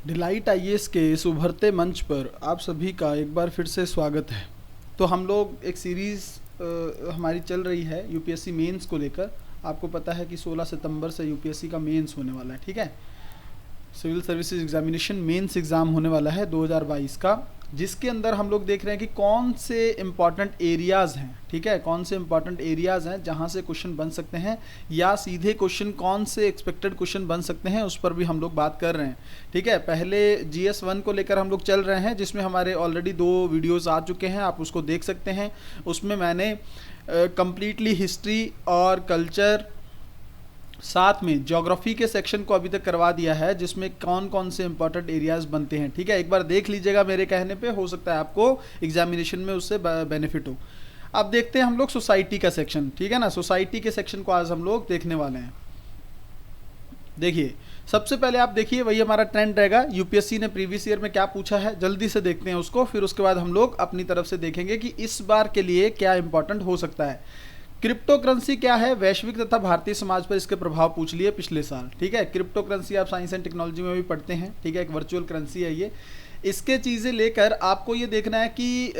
Delight IAS के इस उभरते मंच पर आप सभी का एक बार फिर से स्वागत है। तो हम लोग एक सीरीज़ हमारी चल रही है यूपीएससी मेंस को लेकर। आपको पता है कि 16 सितंबर से यूपीएससी का मेंस होने वाला है, ठीक है। Civil services examination mains exam होने वाला है 2022 का, जिसके अंदर हम लोग देख रहे हैं कि कौन से इम्पॉर्टेंट एरियाज़ हैं, ठीक है, कौन से इम्पॉर्टेंट एरियाज़ हैं जहां से क्वेश्चन बन सकते हैं, या सीधे क्वेश्चन कौन से एक्सपेक्टेड क्वेश्चन बन सकते हैं उस पर भी हम लोग बात कर रहे हैं, ठीक है। पहले GS1 को लेकर हम लोग चल रहे हैं, जिसमें हमारे ऑलरेडी 2 वीडियोज़ आ चुके हैं, आप उसको देख सकते हैं। उसमें मैंने कम्प्लीटली हिस्ट्री और कल्चर साथ में ज्योग्राफी के सेक्शन को अभी तक करवा दिया है, जिसमें कौन कौन से इंपॉर्टेंट एरियाज बनते हैं, ठीक है। एक बार देख लीजिएगा मेरे कहने पे, हो सकता है आपको एग्जामिनेशन में उससे बेनिफिट हो। अब देखते हैं हम लोग सोसाइटी का सेक्शन, ठीक है ना। सोसाइटी के सेक्शन को आज हम लोग देखने वाले हैं। देखिए, सबसे पहले आप देखिए, वही हमारा ट्रेंड रहेगा। यूपीएससी ने प्रीवियस ईयर में क्या पूछा है, जल्दी से देखते हैं उसको, फिर उसके बाद हम लोग अपनी तरफ से देखेंगे कि इस बार के लिए क्या इंपॉर्टेंट हो सकता है। क्रिप्टो करेंसी क्या है, वैश्विक तथा भारतीय समाज पर इसके प्रभाव पूछ लिए पिछले साल, ठीक है। क्रिप्टो करेंसी आप साइंस एंड टेक्नोलॉजी में भी पढ़ते हैं, ठीक है, एक वर्चुअल करेंसी है ये। इसके चीज़ें लेकर आपको ये देखना है कि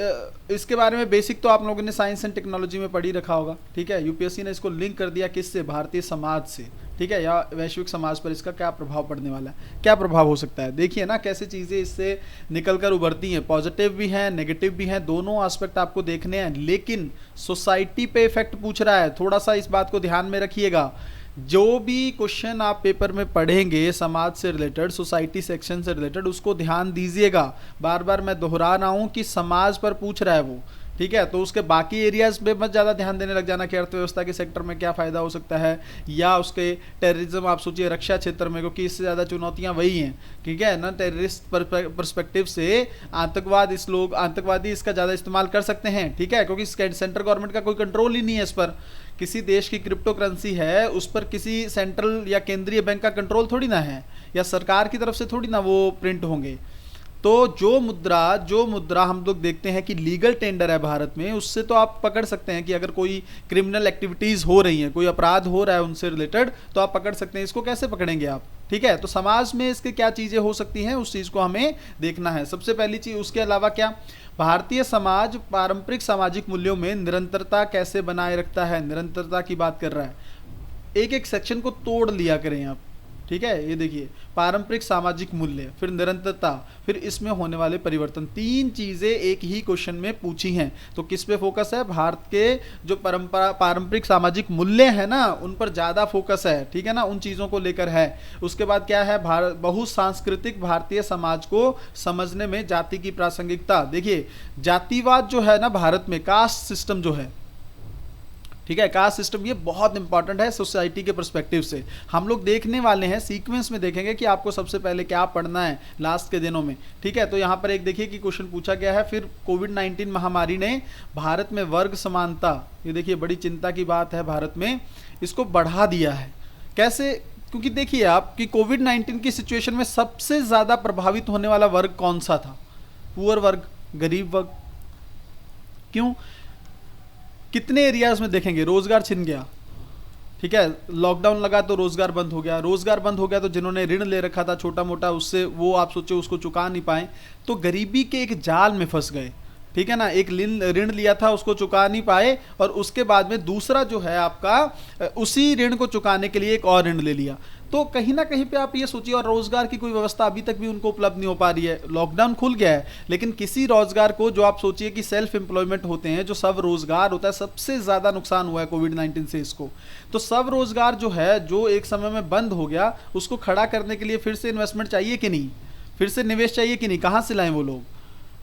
इसके बारे में बेसिक तो आप लोगों ने साइंस एंड टेक्नोलॉजी में पढ़ी रखा होगा, ठीक है। यूपीएससी ने इसको लिंक कर दिया किससे, भारतीय समाज से, ठीक है, या वैश्विक समाज पर इसका क्या प्रभाव पड़ने वाला है, क्या प्रभाव हो सकता है। देखिए ना कैसे चीज़ें इससे निकल कर उभरती हैं, पॉजिटिव भी हैं, नेगेटिव भी हैं, दोनों एस्पेक्ट आपको देखने हैं। लेकिन सोसाइटी पे इफेक्ट पूछ रहा है, थोड़ा सा इस बात को ध्यान में रखिएगा। जो भी क्वेश्चन आप पेपर में पढ़ेंगे समाज से रिलेटेड, सोसाइटी सेक्शन से रिलेटेड, उसको ध्यान दीजिएगा। बार बार मैं दोहरा रहा हूँ कि समाज पर पूछ रहा है वो, ठीक है। तो उसके बाकी एरियाज पे मत ज़्यादा ध्यान देने लग जाना कि अर्थव्यवस्था के सेक्टर में क्या फ़ायदा हो सकता है, या उसके टेररिज्म आप सोचिए रक्षा क्षेत्र में, क्योंकि इससे ज़्यादा चुनौतियाँ वही हैं, ठीक है ना। टेररिस्ट परस्पेक्टिव से आतंकवादी इसका ज़्यादा इस्तेमाल कर सकते हैं, ठीक है, क्योंकि सेंट्रल गवर्नमेंट का कोई कंट्रोल ही नहीं है इस पर। किसी देश की क्रिप्टो करेंसी है, उस पर किसी सेंट्रल या केंद्रीय बैंक का कंट्रोल थोड़ी ना है, या सरकार की तरफ से थोड़ी ना वो प्रिंट होंगे। तो जो मुद्रा हम लोग देखते हैं कि लीगल टेंडर है भारत में, उससे तो आप पकड़ सकते हैं कि अगर कोई क्रिमिनल एक्टिविटीज़ हो रही हैं, कोई अपराध हो रहा है उनसे रिलेटेड, तो आप पकड़ सकते हैं। इसको कैसे पकड़ेंगे आप, ठीक है। तो समाज में इसके क्या चीज़ें हो सकती हैं, उस चीज़ को हमें देखना है सबसे पहली चीज़। उसके अलावा क्या, भारतीय समाज पारंपरिक सामाजिक मूल्यों में निरंतरता कैसे बनाए रखता है, निरंतरता की बात कर रहा है। एक एक सेक्शन को तोड़ लिया करें आप, ठीक है। ये देखिए, पारंपरिक सामाजिक मूल्य, फिर निरंतरता, फिर इसमें होने वाले परिवर्तन, 3 चीज़ें एक ही क्वेश्चन में पूछी हैं। तो किस पे फोकस है, भारत के जो पारंपरिक सामाजिक मूल्य है ना, उन पर ज़्यादा फोकस है, ठीक है ना, उन चीज़ों को लेकर है। उसके बाद क्या है, बहुसांस्कृतिक भारतीय समाज को समझने में जाति की प्रासंगिकता। देखिए, जातिवाद जो है ना भारत में, कास्ट सिस्टम जो है, ठीक है, कास्ट सिस्टम, ये बहुत इंपॉर्टेंट है सोसाइटी के पर्सपेक्टिव से। हम लोग देखने वाले हैं, सीक्वेंस में देखेंगे कि आपको सबसे पहले क्या पढ़ना है लास्ट के दिनों में, ठीक है। तो यहाँ पर एक देखिए कि क्वेश्चन पूछा गया है, फिर कोविड-19 महामारी ने भारत में वर्ग समानता, ये देखिए बड़ी चिंता की बात है, भारत में इसको बढ़ा दिया है। कैसे, क्योंकि देखिए आप कि कोविड-19 की सिचुएशन में सबसे ज़्यादा प्रभावित होने वाला वर्ग कौन सा था, पुअर वर्ग, गरीब वर्ग। क्यों, कितने एरियाज में देखेंगे रोजगार छिन गया, ठीक है, लॉकडाउन लगा तो रोजगार बंद हो गया, रोजगार बंद हो गया तो जिन्होंने ऋण ले रखा था छोटा मोटा, उससे वो आप सोचो उसको चुका नहीं पाए, तो गरीबी के एक जाल में फंस गए, ठीक है ना। एक ऋण लिया था उसको चुका नहीं पाए, और उसके बाद में दूसरा जो है आपका उसी ऋण को चुकाने के लिए एक और ऋण ले लिया। तो कहीं ना कहीं पे आप ये सोचिए, और रोजगार की कोई व्यवस्था अभी तक भी उनको उपलब्ध नहीं हो पा रही है। लॉकडाउन खुल गया है, लेकिन किसी रोजगार को, जो आप सोचिए कि सेल्फ एम्प्लॉयमेंट होते हैं, जो सब रोजगार होता है, सबसे ज्यादा नुकसान हुआ है कोविड-19 से इसको। तो सब रोजगार जो है, जो एक समय में बंद हो गया, उसको खड़ा करने के लिए फिर से इन्वेस्टमेंट चाहिए कि नहीं, फिर से निवेश चाहिए कि नहीं, कहाँ से लाएं वो लोग।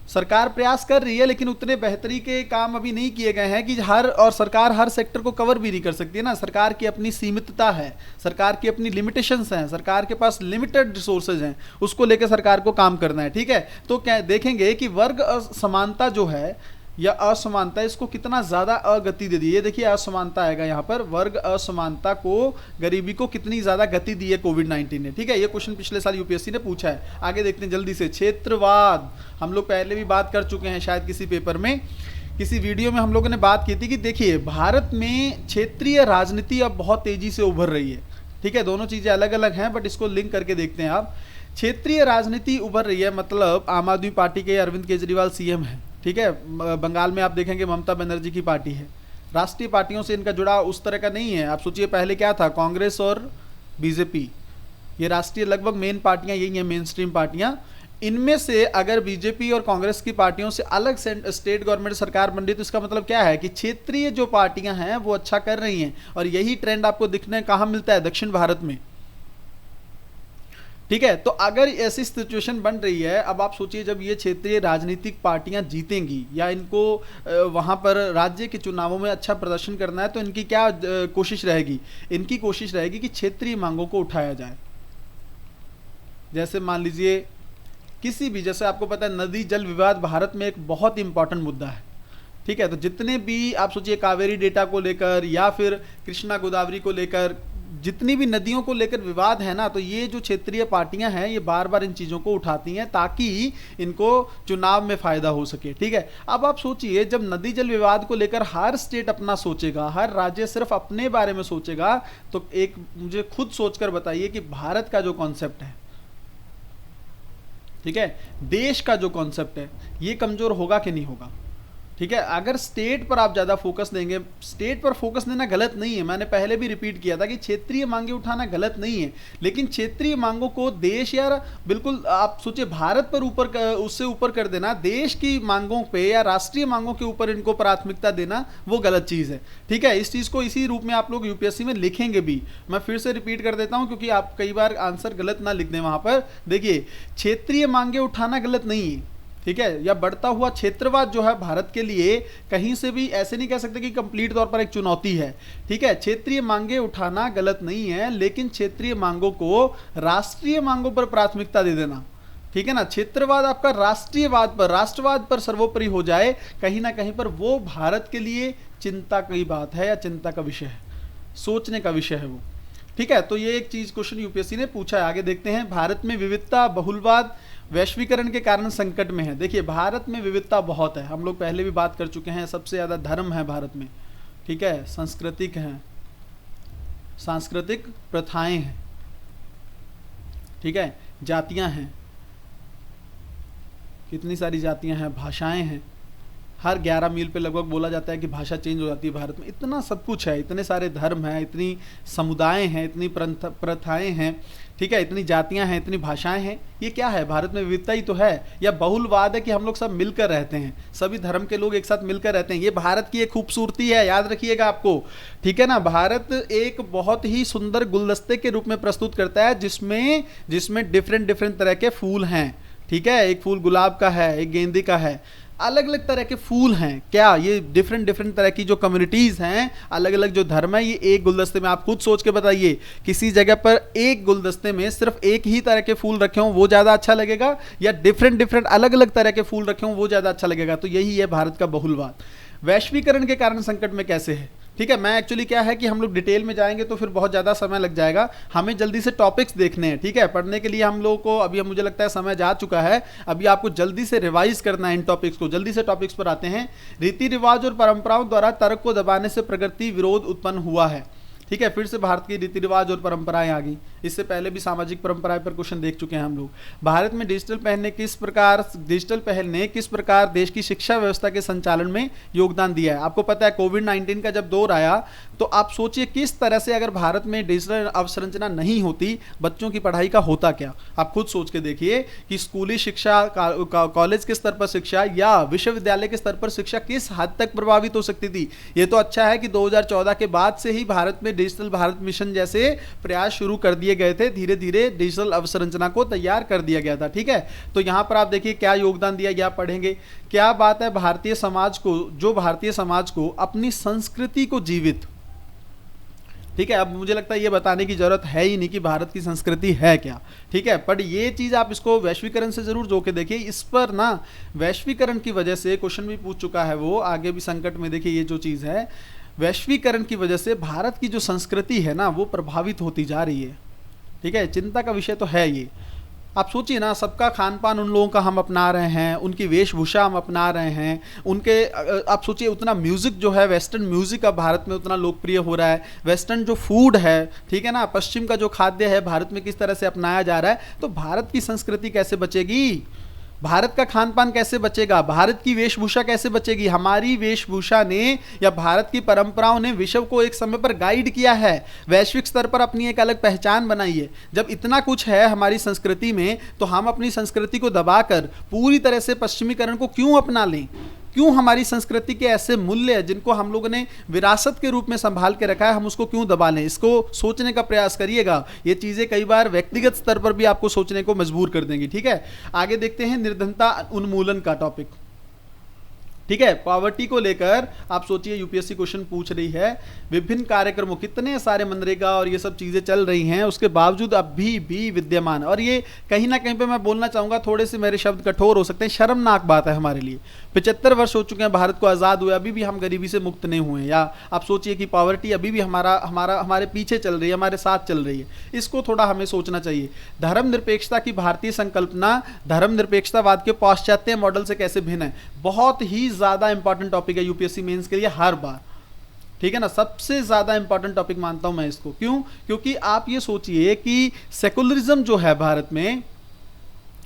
सरकार प्रयास कर रही है, लेकिन उतने बेहतरी के काम अभी नहीं किए गए हैं कि सरकार हर सेक्टर को कवर भी नहीं कर सकती है ना। सरकार की अपनी सीमितता है, सरकार की अपनी लिमिटेशंस हैं, सरकार के पास लिमिटेड रिसोर्सेज हैं, उसको लेकर सरकार को काम करना है, ठीक है। तो क्या देखेंगे कि वर्ग असमानता जो है, या असमानता, इसको कितना ज़्यादा अगति दे दी है। देखिए असमानता आएगा यहाँ पर, वर्ग असमानता को, गरीबी को कितनी ज़्यादा गति दी है कोविड-19 ने, ठीक है। ये क्वेश्चन पिछले साल यूपीएससी ने पूछा है। आगे देखते हैं जल्दी से, क्षेत्रवाद, हम लोग पहले भी बात कर चुके हैं, शायद किसी पेपर में, किसी वीडियो में हम लोगों ने बात की थी कि देखिए भारत में क्षेत्रीय राजनीति अब बहुत तेज़ी से उभर रही है, ठीक है। दोनों चीज़ें अलग अलग हैं, बट इसको लिंक करके देखते हैं आप। क्षेत्रीय राजनीति उभर रही है, मतलब आम आदमी पार्टी के अरविंद केजरीवाल सीएम है, ठीक है। बंगाल में आप देखेंगे ममता बनर्जी की पार्टी है। राष्ट्रीय पार्टियों से इनका जुड़ाव उस तरह का नहीं है। आप सोचिए पहले क्या था, कांग्रेस और बीजेपी, ये राष्ट्रीय लगभग मेन पार्टियां यही हैं, मेन स्ट्रीम पार्टियां। इनमें से अगर बीजेपी और कांग्रेस की पार्टियों से अलग स्टेट गवर्नमेंट सरकार बन रही तो इसका मतलब क्या है कि क्षेत्रीय जो पार्टियां हैं वो अच्छा कर रही हैं, और यही ट्रेंड आपको दिखने कहां मिलता है, दक्षिण भारत में, ठीक है। तो अगर ऐसी सिचुएशन बन रही है, अब आप सोचिए जब ये क्षेत्रीय राजनीतिक पार्टियां जीतेंगी या इनको वहां पर राज्य के चुनावों में अच्छा प्रदर्शन करना है, तो इनकी क्या कोशिश रहेगी, इनकी कोशिश रहेगी कि क्षेत्रीय मांगों को उठाया जाए। जैसे मान लीजिए किसी भी, जैसे आपको पता है नदी जल विवाद भारत में एक बहुत इंपॉर्टेंट मुद्दा है, ठीक है। तो जितने भी आप सोचिए कावेरी डेटा को लेकर या फिर कृष्णा गोदावरी को लेकर, जितनी भी नदियों को लेकर विवाद है ना, तो ये जो क्षेत्रीय पार्टियां हैं ये बार बार इन चीज़ों को उठाती हैं ताकि इनको चुनाव में फायदा हो सके, ठीक है। अब आप सोचिए जब नदी जल विवाद को लेकर हर स्टेट अपना सोचेगा, हर राज्य सिर्फ अपने बारे में सोचेगा, तो एक मुझे खुद सोचकर बताइए कि भारत का जो कॉन्सेप्ट है, ठीक है, देश का जो कॉन्सेप्ट है, ये कमजोर होगा कि नहीं होगा, ठीक है। अगर स्टेट पर आप ज़्यादा फोकस देंगे, स्टेट पर फोकस देना गलत नहीं है, मैंने पहले भी रिपीट किया था कि क्षेत्रीय मांगे उठाना गलत नहीं है, लेकिन क्षेत्रीय मांगों को देश या बिल्कुल आप सोचिए भारत पर ऊपर उससे ऊपर कर देना, देश की मांगों पे या राष्ट्रीय मांगों के ऊपर इनको प्राथमिकता देना, वो गलत चीज़ है, ठीक है। इस चीज़ को इसी रूप में आप लोग यूपीएससी में लिखेंगे भी। मैं फिर से रिपीट कर देता हूँ क्योंकि आप कई बार आंसर गलत ना लिख दें वहाँ पर। देखिए क्षेत्रीय मांगे उठाना गलत नहीं है, ठीक है, या बढ़ता हुआ क्षेत्रवाद जो है भारत के लिए कहीं से भी ऐसे नहीं कह सकते कि कंप्लीट तौर पर एक चुनौती है, ठीक है। क्षेत्रीय मांगे उठाना गलत नहीं है, लेकिन क्षेत्रीय मांगों को राष्ट्रीय मांगों पर प्राथमिकता दे देना, ठीक है ना। क्षेत्रवाद आपका राष्ट्रीयवाद पर, राष्ट्रवाद पर सर्वोपरि हो जाए कहीं ना कहीं पर, वो भारत के लिए चिंता की बात है या चिंता का विषय है, सोचने का विषय है वो, ठीक है। तो ये एक चीज क्वेश्चन यूपीएससी ने पूछा है। आगे देखते हैं, भारत में विविधता बहुलवाद वैश्वीकरण के कारण संकट में है। देखिए भारत में विविधता बहुत है, हम लोग पहले भी बात कर चुके हैं, सबसे ज़्यादा धर्म है भारत में, ठीक है, सांस्कृतिक हैं, सांस्कृतिक प्रथाएं हैं, ठीक है, जातियां हैं, कितनी सारी जातियां हैं, भाषाएं हैं, हर 11 मील पे लगभग बोला जाता है कि भाषा चेंज हो जाती है भारत में। इतना सब कुछ है, इतने सारे धर्म हैं, इतनी समुदाय हैं, इतनी प्रथाएं हैं, ठीक है, इतनी जातियां हैं, इतनी भाषाएं हैं। ये क्या है, भारत में विविधता ही तो है। या बहुलवाद है कि हम लोग सब मिलकर रहते हैं, सभी धर्म के लोग एक साथ मिलकर रहते हैं। ये भारत की एक खूबसूरती है, याद रखिएगा आपको, ठीक है ना। भारत एक बहुत ही सुंदर गुलदस्ते के रूप में प्रस्तुत करता है जिसमें डिफरेंट तरह के फूल हैं, ठीक है। एक फूल गुलाब का है, एक गेंदे का है, अलग अलग तरह के फूल हैं। क्या ये डिफरेंट तरह की जो कम्युनिटीज हैं, अलग अलग जो धर्म है, ये एक गुलदस्ते में, आप खुद सोच के बताइए, किसी जगह पर एक गुलदस्ते में सिर्फ एक ही तरह के फूल रखे हों वो ज़्यादा अच्छा लगेगा, या डिफरेंट अलग अलग तरह के फूल रखे हों वो ज़्यादा अच्छा लगेगा। तो यही है भारत का बहुलवाद। वैश्वीकरण के कारण संकट में कैसे है, ठीक है। मैं एक्चुअली क्या है कि हम लोग डिटेल में जाएंगे तो फिर बहुत ज़्यादा समय लग जाएगा, हमें जल्दी से टॉपिक्स देखने हैं, ठीक है। पढ़ने के लिए हम लोगों को अभी मुझे लगता है समय जा चुका है, अभी आपको जल्दी से रिवाइज करना है इन टॉपिक्स को। जल्दी से टॉपिक्स पर आते हैं। रीति रिवाज और परंपराओं द्वारा तर्क को दबाने से प्रगति विरोध उत्पन्न हुआ है, ठीक है। फिर से भारत की रीति रिवाज और परंपराएं आ गई। इससे पहले भी सामाजिक परंपराएं पर क्वेश्चन देख चुके हैं हम लोग। भारत में डिजिटल पहल ने किस प्रकार देश की शिक्षा व्यवस्था के संचालन में योगदान दिया है। आपको पता है कोविड-19 का जब दौर आया तो आप सोचिए किस तरह से अगर भारत में डिजिटल अवसंरचना नहीं होती, बच्चों की पढ़ाई का होता क्या। आप खुद सोच के देखिए कि स्कूली शिक्षा, कॉलेज के स्तर पर शिक्षा या विश्वविद्यालय के स्तर पर शिक्षा किस हद तक प्रभावित हो सकती थी। ये तो अच्छा है कि 2014 के बाद से ही भारत में डिजिटल भारत मिशन जैसे प्रयास शुरू कर दिए गए थे, धीरे धीरे डिजिटल अवसंरचना को तैयार कर दिया गया था, ठीक है। तो यहां पर आप देखिए क्या योगदान दिया गया, पढ़ेंगे। क्या बात है भारतीय समाज को अपनी संस्कृति को जीवित, ठीक है। अब मुझे लगता है ये बताने की जरूरत है ही नहीं कि भारत की संस्कृति है क्या, ठीक है। पर ये चीज आप इसको वैश्वीकरण से जरूर जोड़ के देखिए। इस पर ना वैश्वीकरण की वजह से क्वेश्चन भी पूछ चुका है वो, आगे भी संकट में। देखिए ये जो चीज है, वैश्वीकरण की वजह से भारत की जो संस्कृति है ना वो प्रभावित होती जा रही है, ठीक है। चिंता का विषय तो है ये। आप सोचिए ना, सबका खान पान उन लोगों का हम अपना रहे हैं, उनकी वेशभूषा हम अपना रहे हैं, उनके आप सोचिए उतना म्यूज़िक जो है, वेस्टर्न म्यूज़िक अब भारत में उतना लोकप्रिय हो रहा है, वेस्टर्न जो फूड है, ठीक है ना, पश्चिम का जो खाद्य है भारत में किस तरह से अपनाया जा रहा है, तो भारत की संस्कृति कैसे बचेगी, भारत का खान पान कैसे बचेगा, भारत की वेशभूषा कैसे बचेगी। हमारी वेशभूषा ने या भारत की परंपराओं ने विश्व को एक समय पर गाइड किया है, वैश्विक स्तर पर अपनी एक अलग पहचान बनाई है। जब इतना कुछ है हमारी संस्कृति में, तो हम अपनी संस्कृति को दबाकर पूरी तरह से पश्चिमीकरण को क्यों अपना लें? क्यों हमारी संस्कृति के ऐसे मूल्य जिनको हम लोगों ने विरासत के रूप में संभाल के रखा है, हम उसको क्यों दबा लें? इसको सोचने का प्रयास करिएगा। ये चीज़ें कई बार व्यक्तिगत स्तर पर भी आपको सोचने को मजबूर कर देंगी। ठीक है, आगे देखते हैं निर्धनता उन्मूलन का टॉपिक। ठीक है, पॉवर्टी को लेकर आप सोचिए यूपीएससी क्वेश्चन पूछ रही है, विभिन्न कार्यक्रमों, कितने सारे मनरेगा और ये सब चीज़ें चल रही हैं, उसके बावजूद अभी भी विद्यमान। और ये कहीं ना कहीं पे मैं बोलना चाहूँगा, थोड़े से मेरे शब्द कठोर हो सकते हैं, शर्मनाक बात है हमारे लिए। 75 वर्ष हो चुके हैं भारत को आज़ाद हुए, अभी भी हम गरीबी से मुक्त नहीं हुए। या आप सोचिए कि पॉवर्टी अभी भी हमारे पीछे चल रही है, हमारे साथ चल रही है। इसको थोड़ा हमें सोचना चाहिए। धर्मनिरपेक्षता की भारतीय संकल्पना धर्मनिरपेक्षतावाद के पाश्चात्य मॉडल से कैसे भिन्न है? बहुत ही ज्यादा इंपॉर्टेंट टॉपिक है यूपीएससी मेंस के लिए हर बार। ठीक है ना, सबसे ज्यादा इंपॉर्टेंट टॉपिक मानता हूं मैं इसको। क्यों? क्योंकि आप ये सोचिए कि सेकुलरिज्म जो है भारत में,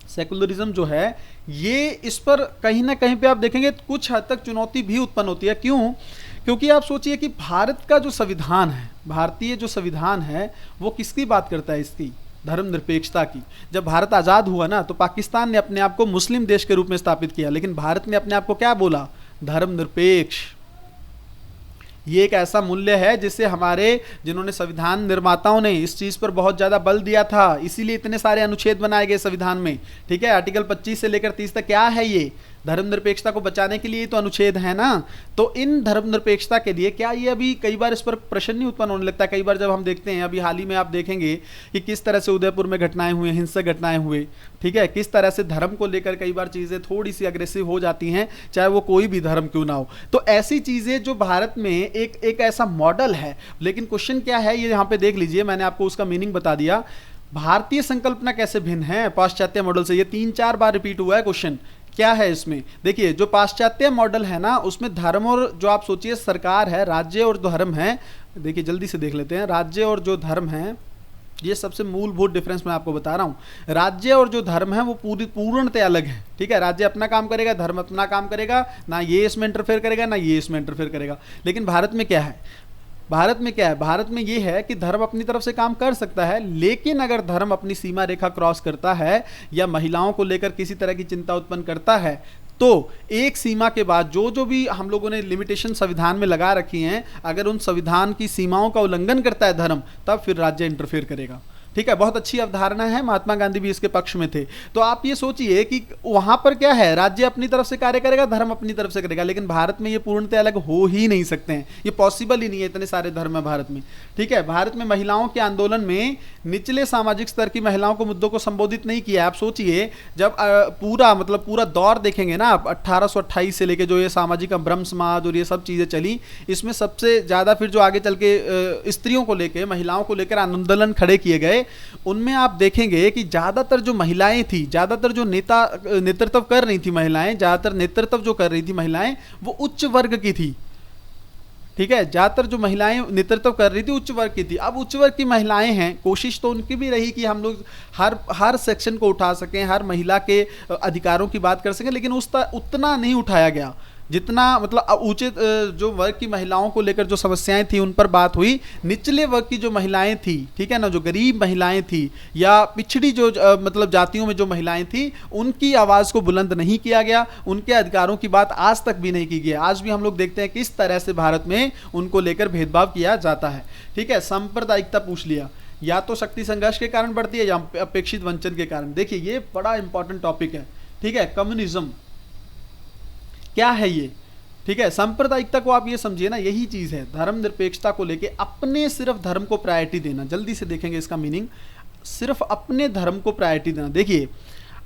सेकुलरिज्म जो है ये, इस पर कहीं ना कहीं पे आप देखेंगे कुछ हद तक चुनौती भी उत्पन्न होती है। क्यों? क्योंकि आप सोचिए कि भारत का जो संविधान है, भारतीय जो संविधान है, वो किसकी बात करता है? इसकी धर्मनिरपेक्षता की। जब भारत आज़ाद हुआ ना, तो पाकिस्तान ने अपने आप को मुस्लिम देश के रूप में स्थापित किया, लेकिन भारत ने अपने आप को क्या बोला? धर्मनिरपेक्ष। ये एक ऐसा मूल्य है जिससे हमारे जिन्होंने संविधान निर्माताओं ने इस चीज़ पर बहुत ज़्यादा बल दिया था, इसीलिए इतने सारे अनुच्छेद बनाए गए संविधान में। ठीक है, आर्टिकल 25 से लेकर 30 तक क्या है? ये धर्मनिरपेक्षता को बचाने के लिए तो अनुच्छेद है ना। तो इन धर्मनिरपेक्षता के लिए क्या ये, अभी कई बार इस पर प्रश्न नहीं उत्पन्न होने लगता? कई बार जब हम देखते हैं, अभी हाल ही में आप देखेंगे कि किस तरह से उदयपुर में घटनाएं हुई, हिंसक घटनाएं हुई। ठीक है, किस तरह से धर्म को लेकर कई बार चीज़ें थोड़ी सी अग्रेसिव हो जाती हैं, चाहे वो कोई भी धर्म क्यों ना हो। तो ऐसी चीज़ें जो भारत में एक ऐसा मॉडल है, लेकिन क्वेश्चन क्या है, ये यहाँ पे देख लीजिए, मैंने आपको उसका मीनिंग बता दिया। भारतीय संकल्पना कैसे भिन्न है पाश्चात्य मॉडल से? ये 3-4 बार रिपीट हुआ है क्वेश्चन। क्या है इसमें? देखिए, जो पाश्चात्य मॉडल है ना, उसमें धर्म और जो आप सोचिए सरकार है, राज्य और धर्म है। देखिए जल्दी से देख लेते हैं, राज्य और जो धर्म है, ये सबसे मूलभूत डिफरेंस मैं आपको बता रहा हूँ। राज्य और जो धर्म है वो पूर्णतः अलग है। ठीक है, राज्य अपना काम करेगा, धर्म अपना काम करेगा, ना ये इसमें इंटरफेयर करेगा, ना ये इसमें इंटरफेयर करेगा। लेकिन भारत में क्या है? भारत में क्या है? भारत में ये है कि धर्म अपनी तरफ से काम कर सकता है, लेकिन अगर धर्म अपनी सीमा रेखा क्रॉस करता है या महिलाओं को लेकर किसी तरह की चिंता उत्पन्न करता है, तो एक सीमा के बाद जो जो भी हम लोगों ने लिमिटेशन संविधान में लगा रखी हैं, अगर उन संविधान की सीमाओं का उल्लंघन करता है धर्म, तब फिर राज्य इंटरफेयर करेगा। ठीक है, बहुत अच्छी अवधारणा है, महात्मा गांधी भी इसके पक्ष में थे। तो आप ये सोचिए कि वहां पर क्या है, राज्य अपनी तरफ से कार्य करेगा, धर्म अपनी तरफ से करेगा, लेकिन भारत में ये पूर्णतः अलग हो ही नहीं सकते हैं, ये पॉसिबल ही नहीं है, इतने सारे धर्म है भारत में। ठीक है, भारत में महिलाओं के आंदोलन में निचले सामाजिक स्तर की महिलाओं को मुद्दों को संबोधित नहीं किया। आप सोचिए, जब पूरा दौर देखेंगे ना आप, 1828 से लेके जो ये सामाजिक ब्रह्म समाज और ये सब चीजें चली, इसमें सबसे ज्यादा फिर जो आगे चल के स्त्रियों को लेकर, महिलाओं को लेकर आंदोलन खड़े किए गए, उनमें आप देखेंगे कि ज्यादातर जो महिलाएं थी, ज्यादातर जो नेतृत्व कर रही थी महिलाएं, ज्यादातर नेतृत्व जो कर रही थी महिलाएं, वो उच्च वर्ग की थी। ठीक है, ज्यादातर जो महिलाएं नेतृत्व कर रही थी उच्च वर्ग की थी। अब उच्च वर्ग की महिलाएं हैं, कोशिश तो उनकी भी रही कि हम लोग हर सेक्शन को उठा सकें, हर महिला के अधिकारों की बात कर सकें, लेकिन उतना नहीं उठाया गया जितना मतलब ऊंचे जो वर्ग की महिलाओं को लेकर जो समस्याएं थी उन पर बात हुई। निचले वर्ग की जो महिलाएं थी, ठीक है ना, जो गरीब महिलाएं थी या पिछड़ी जो मतलब जातियों में जो महिलाएं थी, उनकी आवाज़ को बुलंद नहीं किया गया, उनके अधिकारों की बात आज तक भी नहीं की गई। आज भी हम लोग देखते हैं किस तरह से भारत में उनको लेकर भेदभाव किया जाता है। ठीक है, सांप्रदायिकता पूछ लिया, या तो शक्ति संघर्ष के कारण बढ़ती है या अपेक्षित वंचन के कारण। देखिए ये बड़ा इंपॉर्टेंट टॉपिक है। ठीक है, कम्युनिज्म क्या है ये? ठीक है, सांप्रदायिकता को आप ये समझिए ना, यही चीज है धर्मनिरपेक्षता को लेके, अपने सिर्फ धर्म को प्रायोरिटी देना। जल्दी से देखेंगे इसका मीनिंग, सिर्फ अपने धर्म को प्रायोरिटी देना। देखिए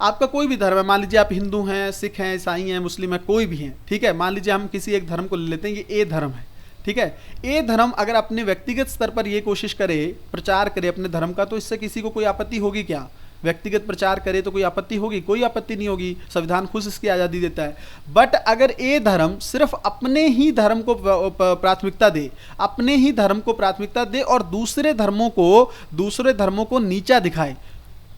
आपका कोई भी धर्म है, मान लीजिए आप हिंदू हैं, सिख हैं, ईसाई हैं, मुस्लिम हैं, कोई भी हैं। ठीक है, मान लीजिए हम किसी एक धर्म को ले लेते हैं, ये ए धर्म है। ठीक है, ए धर्म अगर अपने व्यक्तिगत स्तर पर ये कोशिश करे, प्रचार करे अपने धर्म का, तो इससे किसी को कोई आपत्ति होगी क्या? व्यक्तिगत प्रचार करे तो कोई आपत्ति होगी? कोई आपत्ति नहीं होगी, संविधान खुद इसकी आज़ादी देता है। बट अगर ये धर्म सिर्फ अपने ही धर्म को प्राथमिकता दे, अपने ही धर्म को प्राथमिकता दे और दूसरे धर्मों को नीचा दिखाए,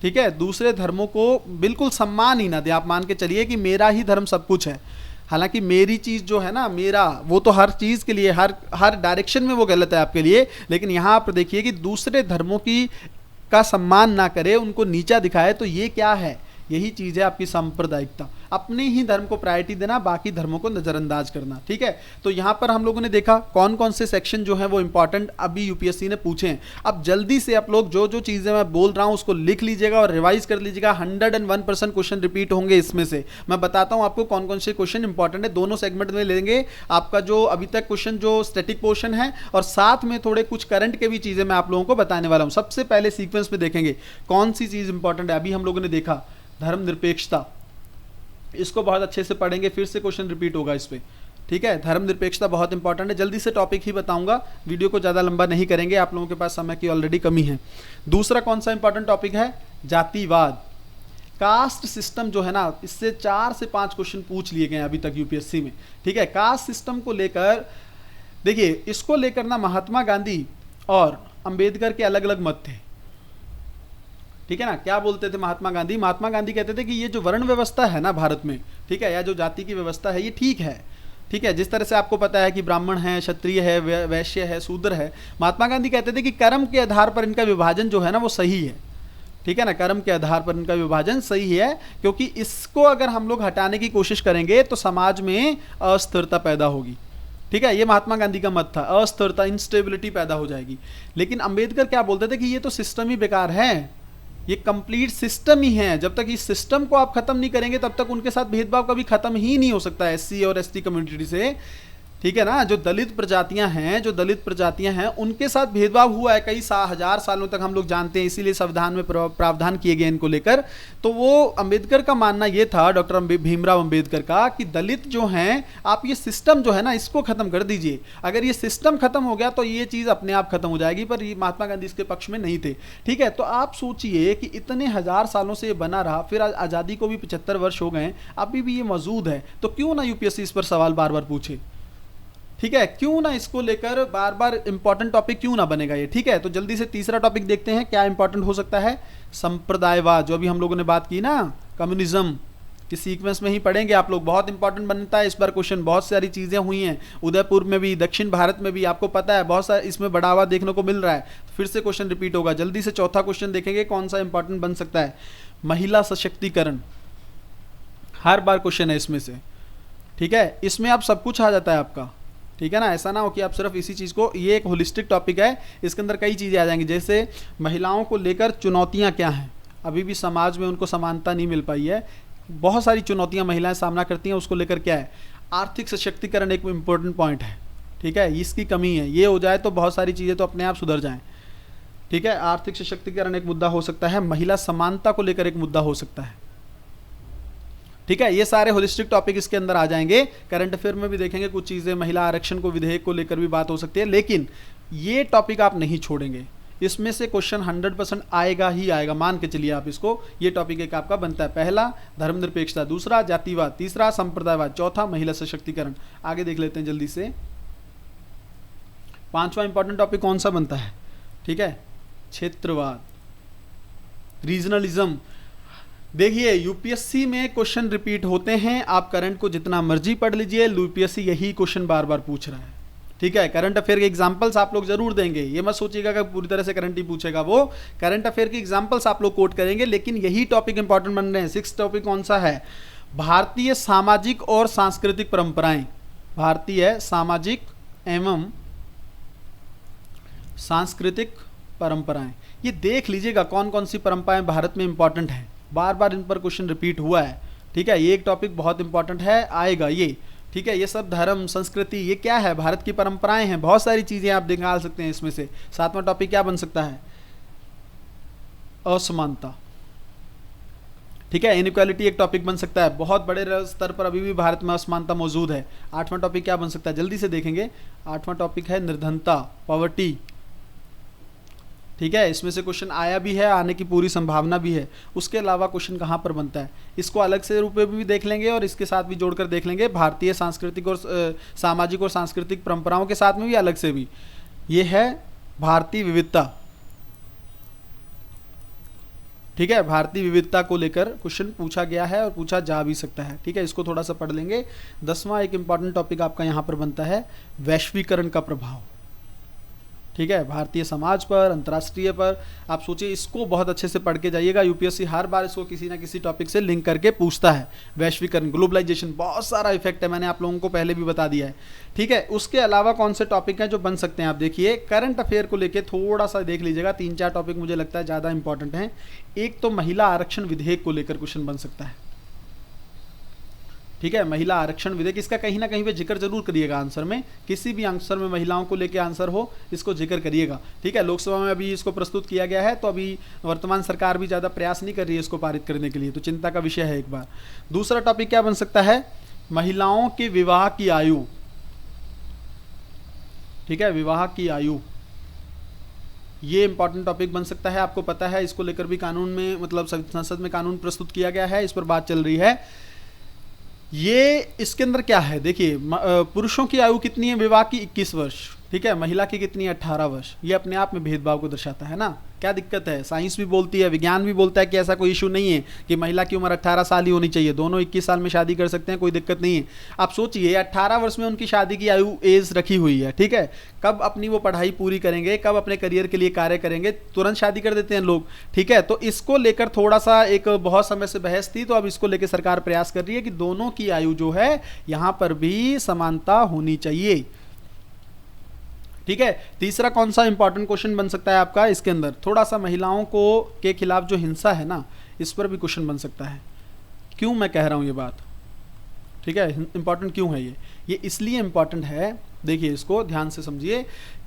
ठीक है, दूसरे धर्मों को बिल्कुल सम्मान ही ना दे, आप मान के चलिए कि मेरा ही धर्म सब कुछ है, हालांकि मेरी चीज़ जो है ना, मेरा वो तो हर चीज़ के लिए, हर डायरेक्शन में वो गलत है आपके लिए, लेकिन यहाँ आप देखिए कि दूसरे धर्मों का सम्मान ना करे, उनको नीचा दिखाए, तो ये क्या है? यही चीज़ है आपकी सांप्रदायिकता, अपने ही धर्म को प्रायोरिटी देना, बाकी धर्मों को नज़रअंदाज करना, ठीक है। तो यहाँ पर हम लोगों ने देखा कौन कौन से सेक्शन जो हैं वो इंपॉर्टेंट अभी यूपीएससी ने पूछे हैं। अब जल्दी से आप लोग जो जो चीज़ें मैं बोल रहा हूँ उसको लिख लीजिएगा और रिवाइज कर लीजिएगा। 101% क्वेश्चन रिपीट होंगे इसमें से। मैं बताता हूँ आपको कौन कौन से क्वेश्चन इंपॉर्टेंट है, दोनों सेगमेंट में लेंगे। आपका जो अभी तक क्वेश्चन जो स्टैटिक पोर्शन है और साथ में थोड़े कुछ करंट के भी चीज़ें मैं आप लोगों को बताने वाला हूँ। सबसे पहले सीक्वेंस में देखेंगे कौन सी चीज़ इंपॉर्टेंट है। अभी हम लोगों ने देखा धर्मनिरपेक्षता, इसको बहुत अच्छे से पढ़ेंगे, फिर से क्वेश्चन रिपीट होगा इस पे, ठीक है। धर्मनिरपेक्षता बहुत इंपॉर्टेंट है, जल्दी से टॉपिक ही बताऊंगा, वीडियो को ज़्यादा लंबा नहीं करेंगे, आप लोगों के पास समय की ऑलरेडी कमी है। दूसरा कौन सा इंपॉर्टेंट टॉपिक है? जातिवाद, कास्ट सिस्टम जो है ना, इससे 4 से 5 क्वेश्चन पूछ लिए गए अभी तक यूपीएससी में, ठीक है। कास्ट सिस्टम को लेकर देखिए, इसको लेकर ना महात्मा गांधी और अंबेडकर के अलग अलग मत थे, ठीक है ना। क्या बोलते थे महात्मा गांधी? महात्मा गांधी कहते थे कि ये जो वर्ण व्यवस्था है ना भारत में, ठीक है, या जो जाति की व्यवस्था है, ये ठीक है, ठीक है। जिस तरह से आपको पता है कि ब्राह्मण है, क्षत्रिय है, वैश्य है, शूद्र है, महात्मा गांधी कहते थे कि कर्म के आधार पर इनका विभाजन जो है ना वो सही है, ठीक है ना। कर्म के आधार पर इनका विभाजन सही है, क्योंकि इसको अगर हम लोग हटाने की कोशिश करेंगे तो समाज में अस्थिरता पैदा होगी, ठीक है। ये महात्मा गांधी का मत था, अस्थिरता, इंस्टेबिलिटी पैदा हो जाएगी। लेकिन अंबेडकर क्या बोलते थे कि ये तो सिस्टम ही बेकार है, ये कंप्लीट सिस्टम ही है, जब तक इस सिस्टम को आप खत्म नहीं करेंगे तब तक उनके साथ भेदभाव कभी खत्म ही नहीं हो सकता है एससी और एसटी कम्युनिटी से, ठीक है ना। जो दलित प्रजातियां हैं उनके साथ भेदभाव हुआ है कई हजार सालों तक, हम लोग जानते हैं, इसीलिए संविधान में प्रावधान किए गए इनको लेकर। तो वो अंबेडकर का मानना ये था, डॉक्टर भीमराव अंबेडकर का, कि दलित जो हैं, आप ये सिस्टम जो है ना इसको खत्म कर दीजिए। अगर ये सिस्टम खत्म हो गया तो ये चीज़ अपने आप खत्म हो जाएगी, पर महात्मा गांधी इसके पक्ष में नहीं थे, ठीक है। तो आप सोचिए कि इतने हजार सालों से ये बना रहा, फिर आज़ादी को भी 75 वर्ष हो गए, अभी भी ये मौजूद है, तो क्यों ना यूपीएससी इस पर सवाल बार बार पूछे, ठीक है। क्यों ना इसको लेकर बार बार इंपॉर्टेंट टॉपिक क्यों ना बनेगा ये, ठीक है। तो जल्दी से तीसरा टॉपिक देखते हैं क्या इंपॉर्टेंट हो सकता है। संप्रदायवाद, जो अभी हम लोगों ने बात की ना, कम्युनिज्म की सीक्वेंस में ही पढ़ेंगे आप लोग, बहुत इंपॉर्टेंट बनता है इस बार क्वेश्चन। बहुत सारी चीज़ें हुई हैं उदयपुर में भी, दक्षिण भारत में भी, आपको पता है बहुत सारा इसमें बढ़ावा देखने को मिल रहा है, फिर से क्वेश्चन रिपीट होगा। जल्दी से चौथा क्वेश्चन देखेंगे कौन सा इंपॉर्टेंट बन सकता है। महिला सशक्तिकरण, हर बार क्वेश्चन है इसमें से, ठीक है। इसमें आप सब कुछ आ जाता है आपका, ठीक है ना। ऐसा ना हो कि आप सिर्फ इसी चीज़ को, ये एक होलिस्टिक टॉपिक है, इसके अंदर कई चीज़ें आ जाएंगी। जैसे महिलाओं को लेकर चुनौतियां क्या हैं, अभी भी समाज में उनको समानता नहीं मिल पाई है, बहुत सारी चुनौतियां महिलाएं सामना करती हैं, उसको लेकर क्या है। आर्थिक सशक्तिकरण एक इम्पोर्टेंट पॉइंट है, ठीक है, इसकी कमी है, ये हो जाए तो बहुत सारी चीज़ें तो अपने आप सुधर जाएँ, ठीक है। आर्थिक सशक्तिकरण एक मुद्दा हो सकता है, महिला समानता को लेकर एक मुद्दा हो सकता है, ठीक है। ये सारे होलिस्टिक टॉपिक इसके अंदर आ जाएंगे। करंट अफेयर में भी देखेंगे कुछ चीज़ें, महिला आरक्षण को, विधेयक को लेकर भी बात हो सकती है, लेकिन ये टॉपिक आप नहीं छोड़ेंगे, इसमें से क्वेश्चन 100% आएगा ही आएगा, मान के चलिए आप इसको। ये टॉपिक एक आपका बनता है, पहला धर्मनिरपेक्षता, दूसरा जातिवाद, तीसरा संप्रदायवाद, चौथा महिला सशक्तिकरण। आगे देख लेते हैं जल्दी से। पांचवा इंपॉर्टेंट टॉपिक कौन सा बनता है, ठीक है, क्षेत्रवाद, रीजनलिज्म। देखिए यूपीएससी में क्वेश्चन रिपीट होते हैं, आप करंट को जितना मर्जी पढ़ लीजिए, यूपीएससी यही क्वेश्चन बार बार पूछ रहा है, ठीक है। करंट अफेयर के एग्जांपल्स आप लोग जरूर देंगे, ये मत सोचिएगा कि पूरी तरह से करंट ही पूछेगा, वो करंट अफेयर के एग्जांपल्स आप लोग कोट करेंगे, लेकिन यही टॉपिक इंपॉर्टेंट बन रहे हैं। 6 टॉपिक कौन सा है? भारतीय सामाजिक और सांस्कृतिक परंपराएं, भारतीय सामाजिक एवं सांस्कृतिक परंपराएं। ये देख लीजिएगा कौन कौन सी परंपराएं भारत में इंपॉर्टेंट है, बार बार इन पर क्वेश्चन रिपीट हुआ है, ठीक है। ये एक टॉपिक बहुत इंपॉर्टेंट है, आएगा ये, ठीक है। ये सब धर्म, संस्कृति, ये क्या है, भारत की परंपराएं हैं, बहुत सारी चीजें आप निकाल सकते हैं इसमें से। 7वां टॉपिक क्या बन सकता है? असमानता, ठीक है, इनइक्वालिटी एक टॉपिक बन सकता है, बहुत बड़े स्तर पर अभी भी भारत में असमानता मौजूद है। 8वां टॉपिक क्या बन सकता है, जल्दी से देखेंगे। 8वां टॉपिक है निर्धनता, पॉवर्टी, ठीक है, इसमें से क्वेश्चन आया भी है, आने की पूरी संभावना भी है। उसके अलावा क्वेश्चन कहाँ पर बनता है, इसको अलग से रूप में भी देख लेंगे और इसके साथ भी जोड़कर देख लेंगे। भारतीय सांस्कृतिक और सामाजिक और सांस्कृतिक परंपराओं के साथ में भी अलग से भी। ये है भारतीय विविधता, ठीक है, भारतीय विविधता को लेकर क्वेश्चन पूछा गया है और पूछा जा भी सकता है। ठीक है, इसको थोड़ा सा पढ़ लेंगे। 10वां एक इंपॉर्टेंट टॉपिक आपका यहाँ पर बनता है वैश्वीकरण का प्रभाव। ठीक है, भारतीय समाज पर, अंतर्राष्ट्रीय पर। आप सोचिए, इसको बहुत अच्छे से पढ़ के जाइएगा। यूपीएससी हर बार इसको किसी ना किसी टॉपिक से लिंक करके पूछता है। वैश्वीकरण, ग्लोबलाइजेशन, बहुत सारा इफेक्ट है, मैंने आप लोगों को पहले भी बता दिया है। ठीक है, उसके अलावा कौन से टॉपिक हैं जो बन सकते हैं, आप देखिए करंट अफेयर को लेके थोड़ा सा देख लीजिएगा। 3-4 टॉपिक मुझे लगता है ज़्यादा इंपॉर्टेंट हैं। एक तो महिला आरक्षण विधेयक को लेकर क्वेश्चन बन सकता है। ठीक है, महिला आरक्षण विधेयक, इसका कहीं ना कहीं पे जिक्र जरूर करिएगा आंसर में। किसी भी आंसर में महिलाओं को लेके आंसर हो, इसको जिक्र करिएगा। ठीक है, लोकसभा में अभी इसको प्रस्तुत किया गया है, तो अभी वर्तमान सरकार भी ज़्यादा प्रयास नहीं कर रही है इसको पारित करने के लिए, तो चिंता का विषय है एक बार। दूसरा टॉपिक क्या बन सकता है, महिलाओं के विवाह की आयु। ठीक है, विवाह की आयु, ये इंपॉर्टेंट टॉपिक बन सकता है। आपको पता है, इसको लेकर भी कानून में, मतलब संसद में कानून प्रस्तुत किया गया है, इस पर बात चल रही है। ये इसके अंदर क्या है, देखिए, पुरुषों की आयु कितनी है विवाह की, 21 वर्ष। ठीक है, महिला की कितनी है, 18 वर्ष। ये अपने आप में भेदभाव को दर्शाता है ना। क्या दिक्कत है, साइंस भी बोलती है, विज्ञान भी बोलता है कि ऐसा कोई इशू नहीं है कि महिला की उम्र 18 साल ही होनी चाहिए, दोनों 21 साल में शादी कर सकते हैं, कोई दिक्कत नहीं है। आप सोचिए, 18 वर्ष में उनकी शादी की आयु एज रखी हुई है। ठीक है, कब अपनी वो पढ़ाई पूरी करेंगे, कब अपने करियर के लिए कार्य करेंगे, तुरंत शादी कर देते हैं लोग। ठीक है, तो इसको लेकर थोड़ा सा एक बहुत समय से बहस थी, तो अब इसको लेकर सरकार प्रयास कर रही है कि दोनों की आयु जो है यहां पर भी समानता होनी चाहिए। ठीक है, तीसरा कौन सा इंपॉर्टेंट क्वेश्चन बन सकता है आपका, इसके अंदर थोड़ा सा महिलाओं को के खिलाफ जो हिंसा है ना, इस पर भी क्वेश्चन बन सकता है। क्यों मैं कह रहा हूं ये बात, ठीक है, इंपॉर्टेंट क्यों है ये इसलिए इंपॉर्टेंट है, देखिए इसको ध्यान से समझिए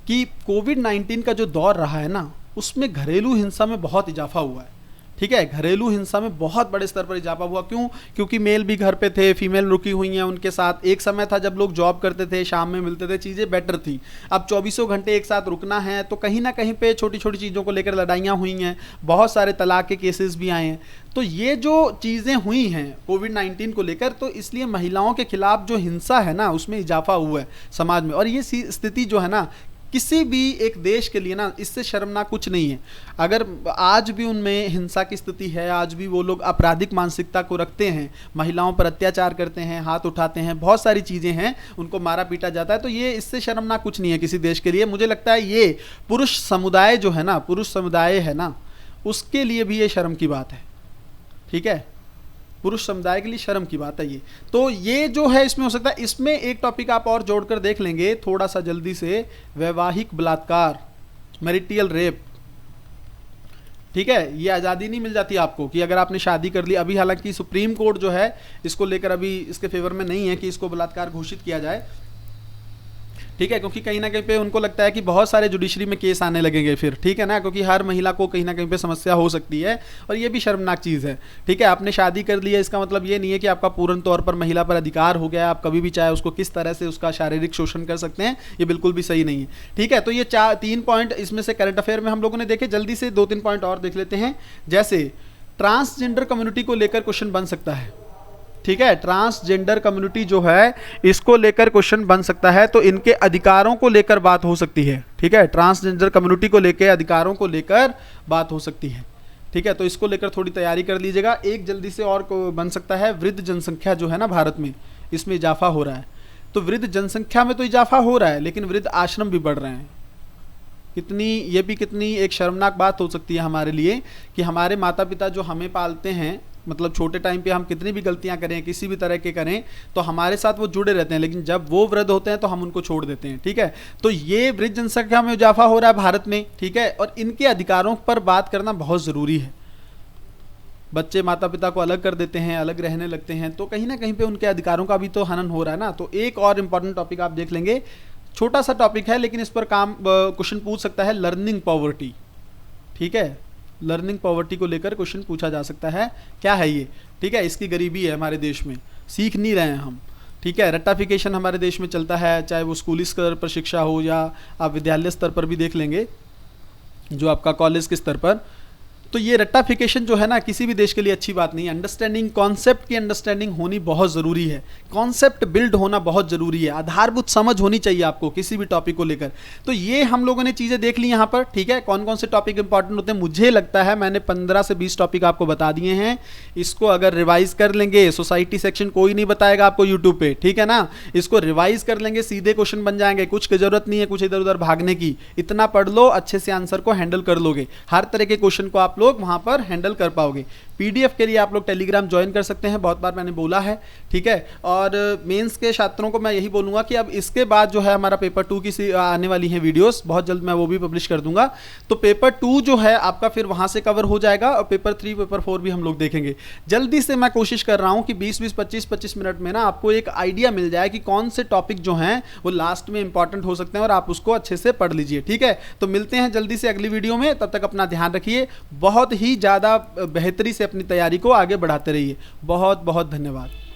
कि कोविड-19 का जो दौर रहा है ना, उसमें घरेलू हिंसा में बहुत इजाफा हुआ है। ठीक है, घरेलू हिंसा में बहुत बड़े स्तर पर इजाफा हुआ। क्यों, क्योंकि मेल भी घर पे थे, फीमेल रुकी हुई हैं उनके साथ। एक समय था जब लोग जॉब करते थे, शाम में मिलते थे, चीज़ें बेटर थी। अब 24 घंटे एक साथ रुकना है, तो कहीं ना कहीं पे छोटी छोटी चीज़ों को लेकर लड़ाइयाँ हुई हैं, बहुत सारे तलाक के केसेस भी आए हैं। तो ये जो चीज़ें हुई हैं कोविड-19 को लेकर, तो इसलिए महिलाओं के खिलाफ जो हिंसा है ना, उसमें इजाफा हुआ है समाज में। और ये स्थिति जो है ना, किसी भी एक देश के लिए ना, इससे शर्मनाक कुछ नहीं है। अगर आज भी उनमें हिंसा की स्थिति है, आज भी वो लोग आपराधिक मानसिकता को रखते हैं, महिलाओं पर अत्याचार करते हैं, हाथ उठाते हैं, बहुत सारी चीज़ें हैं, उनको मारा पीटा जाता है, तो ये इससे शर्मनाक कुछ नहीं है किसी देश के लिए। मुझे लगता है ये पुरुष समुदाय जो है ना, पुरुष समुदाय है ना, उसके लिए भी ये शर्म की बात है। ठीक है, पुरुष समुदाय के लिए शर्म की बात है ये। तो ये जो है इसमें हो सकता है, इसमें एक टॉपिक आप और जोड़कर देख लेंगे थोड़ा सा जल्दी से, वैवाहिक बलात्कार, मैरिटल रेप। ठीक है, ये आज़ादी नहीं मिल जाती आपको कि अगर आपने शादी कर ली। अभी हालांकि सुप्रीम कोर्ट जो है इसको लेकर अभी इसके फेवर में नहीं है कि इसको बलात्कार घोषित किया जाए। ठीक है, क्योंकि कहीं ना कहीं पे उनको लगता है कि बहुत सारे जुडिशरी में केस आने लगेंगे फिर। ठीक है ना, क्योंकि हर महिला को कहीं ना कहीं पे समस्या हो सकती है, और ये भी शर्मनाक चीज़ है। ठीक है, आपने शादी कर ली है, इसका मतलब ये नहीं है कि आपका पूर्ण तौर पर महिला पर अधिकार हो गया, आप कभी भी चाहे उसको किस तरह से उसका शारीरिक शोषण कर सकते हैं, ये बिल्कुल भी सही नहीं है। ठीक है, तो ये 3 पॉइंट इसमें से करंट अफेयर में हम लोगों ने देखे। जल्दी से 2-3 पॉइंट और देख लेते हैं। जैसे ट्रांसजेंडर कम्युनिटी को लेकर क्वेश्चन बन सकता है। ठीक है, ट्रांसजेंडर कम्युनिटी जो है, इसको लेकर क्वेश्चन बन सकता है, तो इनके अधिकारों को लेकर बात हो सकती है। ठीक है, ट्रांसजेंडर कम्युनिटी को लेकर, अधिकारों को लेकर बात हो सकती है। ठीक है, तो इसको लेकर थोड़ी तैयारी कर लीजिएगा। एक जल्दी से और को बन सकता है, वृद्ध जनसंख्या जो है ना भारत में, इसमें इजाफा हो रहा है। तो वृद्ध जनसंख्या में तो इजाफा हो रहा है, लेकिन वृद्ध आश्रम भी बढ़ रहे हैं। ये भी कितनी एक शर्मनाक बात हो सकती है हमारे लिए कि हमारे माता पिता जो हमें पालते हैं, मतलब छोटे टाइम पे हम कितनी भी गलतियां करें, किसी भी तरह के करें, तो हमारे साथ वो जुड़े रहते हैं, लेकिन जब वो वृद्ध होते हैं तो हम उनको छोड़ देते हैं। ठीक है, तो ये वृद्ध जनसंख्या में इजाफा हो रहा है भारत में। ठीक है, और इनके अधिकारों पर बात करना बहुत ज़रूरी है। बच्चे माता पिता को अलग कर देते हैं, अलग रहने लगते हैं, तो कहीं ना कहीं पे उनके अधिकारों का भी तो हनन हो रहा है ना। तो एक और इम्पॉर्टेंट टॉपिक आप देख लेंगे, छोटा सा टॉपिक है लेकिन इस पर क्वेश्चन पूछ सकता है, लर्निंग पॉवर्टी। ठीक है, लर्निंग पॉवर्टी को लेकर क्वेश्चन पूछा जा सकता है। क्या है ये? ठीक है, इसकी गरीबी है हमारे देश में, सीख नहीं रहे हैं हम। ठीक है, रट्टाफिकेशन हमारे देश में चलता है, चाहे वो स्कूली स्तर पर शिक्षा हो या आप विद्यालय स्तर पर भी देख लेंगे। जो आपका कॉलेज के स्तर पर। तो ये रट्टाफिकेशन जो है ना किसी भी देश के लिए अच्छी बात नहीं है। अंडरस्टैंडिंग, कॉन्सेप्ट की अंडरस्टैंडिंग होनी बहुत ज़रूरी है, कॉन्सेप्ट बिल्ड होना बहुत ज़रूरी है, आधारभूत समझ होनी चाहिए आपको किसी भी टॉपिक को लेकर। तो ये हम लोगों ने चीज़ें देख ली यहाँ पर, ठीक है। कौन कौन से टॉपिक इंपॉर्टेंट होते हैं, मुझे लगता है मैंने 15 से 20 टॉपिक आपको बता दिए हैं। इसको अगर रिवाइज कर लेंगे, सोसाइटी सेक्शन कोई नहीं बताएगा आपको यूट्यूब पे, ठीक है ना। इसको रिवाइज कर लेंगे, सीधे क्वेश्चन बन जाएंगे, कुछ की जरूरत नहीं है कुछ इधर उधर भागने की। इतना पढ़ लो, अच्छे से आंसर को हैंडल कर लोगे, हर तरह के क्वेश्चन को आप लोग वहां पर हैंडल कर पाओगे। पीडीएफ के लिए आप लोग टेलीग्राम ज्वाइन कर सकते हैं, बहुत बार मैंने बोला है, ठीक है। और मेंस के छात्रों को मैं यही बोलूंगा कि अब इसके बाद जो है हमारा पेपर 2 की आने वाली है वीडियोस, बहुत जल्द मैं वो भी पब्लिश कर दूंगा। तो पेपर 2 जो है आपका फिर वहां से कवर हो जाएगा, और पेपर 3 पेपर 4 भी हम लोग देखेंगे। जल्दी से मैं कोशिश कर रहा हूं कि 20-20, 25-25 मिनट में ना आपको एक आइडिया मिल जाए कि कौन से टॉपिक जो हैं वो लास्ट में इंपॉर्टेंट हो सकते हैं, और आप उसको अच्छे से पढ़ लीजिए, ठीक है। तो मिलते हैं जल्दी से अगली वीडियो में, तब तक अपना ध्यान रखिए, बहुत ही ज़्यादा बेहतरी से अपनी तैयारी को आगे बढ़ाते रहिए। बहुत बहुत धन्यवाद।